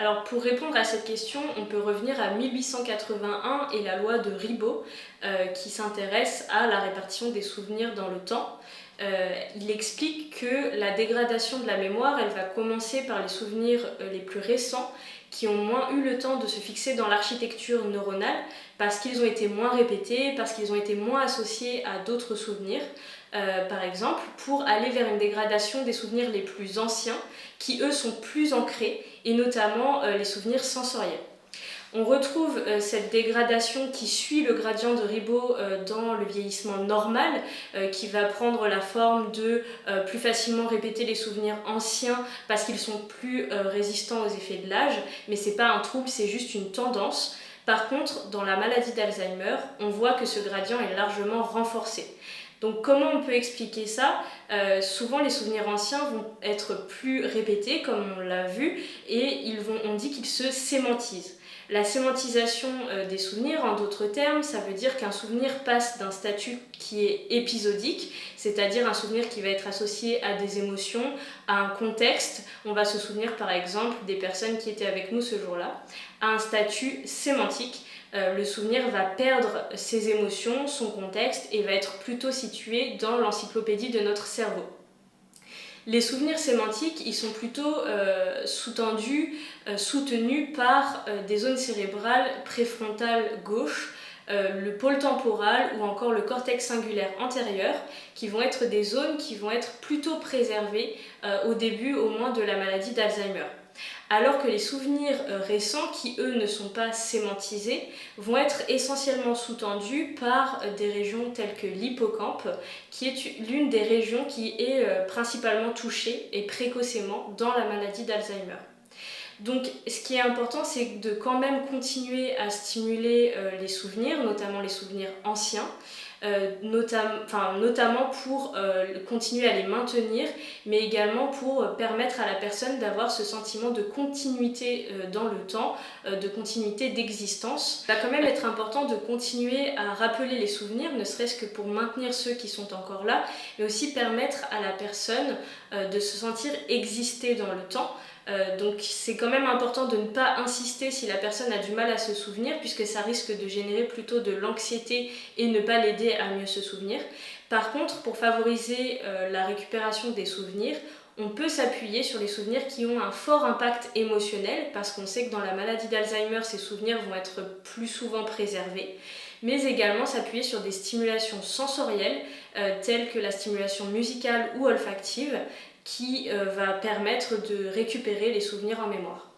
Alors pour répondre à cette question, on peut revenir à 1881 et la loi de Ribot qui s'intéresse à la répartition des souvenirs dans le temps. Il explique que la dégradation de la mémoire, elle va commencer par les souvenirs les plus récents qui ont moins eu le temps de se fixer dans l'architecture neuronale parce qu'ils ont été moins répétés, parce qu'ils ont été moins associés à d'autres souvenirs. Par exemple, pour aller vers une dégradation des souvenirs les plus anciens qui eux sont plus ancrés et notamment les souvenirs sensoriels. On retrouve cette dégradation qui suit le gradient de Ribot dans le vieillissement normal, qui va prendre la forme de plus facilement répéter les souvenirs anciens parce qu'ils sont plus résistants aux effets de l'âge, mais c'est pas un trouble, c'est juste une tendance. Par contre, dans la maladie d'Alzheimer, on voit que ce gradient est largement renforcé. Donc comment on peut expliquer ça ? Souvent les souvenirs anciens vont être plus répétés, comme on l'a vu, et on dit qu'ils se sémantisent. La sémantisation des souvenirs, en d'autres termes, ça veut dire qu'un souvenir passe d'un statut qui est épisodique, c'est-à-dire un souvenir qui va être associé à des émotions, à un contexte. On va se souvenir par exemple des personnes qui étaient avec nous ce jour-là, à un statut sémantique. Le souvenir va perdre ses émotions, son contexte et va être plutôt situé dans l'encyclopédie de notre cerveau. Les souvenirs sémantiques, ils sont plutôt soutenus par des zones cérébrales préfrontales gauche, le pôle temporal ou encore le cortex singulaire antérieur, qui vont être des zones qui vont être plutôt préservées au début au moins de la maladie d'Alzheimer. Alors que les souvenirs récents, qui eux ne sont pas sémantisés, vont être essentiellement sous-tendus par des régions telles que l'hippocampe, qui est l'une des régions qui est principalement touchée et précocement dans la maladie d'Alzheimer. Donc ce qui est important, c'est de quand même continuer à stimuler les souvenirs, notamment les souvenirs anciens, notamment pour continuer à les maintenir, mais également pour permettre à la personne d'avoir ce sentiment de continuité dans le temps, de continuité d'existence. Il va quand même être important de continuer à rappeler les souvenirs, ne serait-ce que pour maintenir ceux qui sont encore là, mais aussi permettre à la personne de se sentir exister dans le temps. Donc c'est quand même important de ne pas insister si la personne a du mal à se souvenir, puisque ça risque de générer plutôt de l'anxiété et ne pas l'aider à mieux se souvenir. Par contre, pour favoriser la récupération des souvenirs, on peut s'appuyer sur les souvenirs qui ont un fort impact émotionnel, parce qu'on sait que dans la maladie d'Alzheimer, ces souvenirs vont être plus souvent préservés, mais également s'appuyer sur des stimulations sensorielles, telles que la stimulation musicale ou olfactive, qui va permettre de récupérer les souvenirs en mémoire.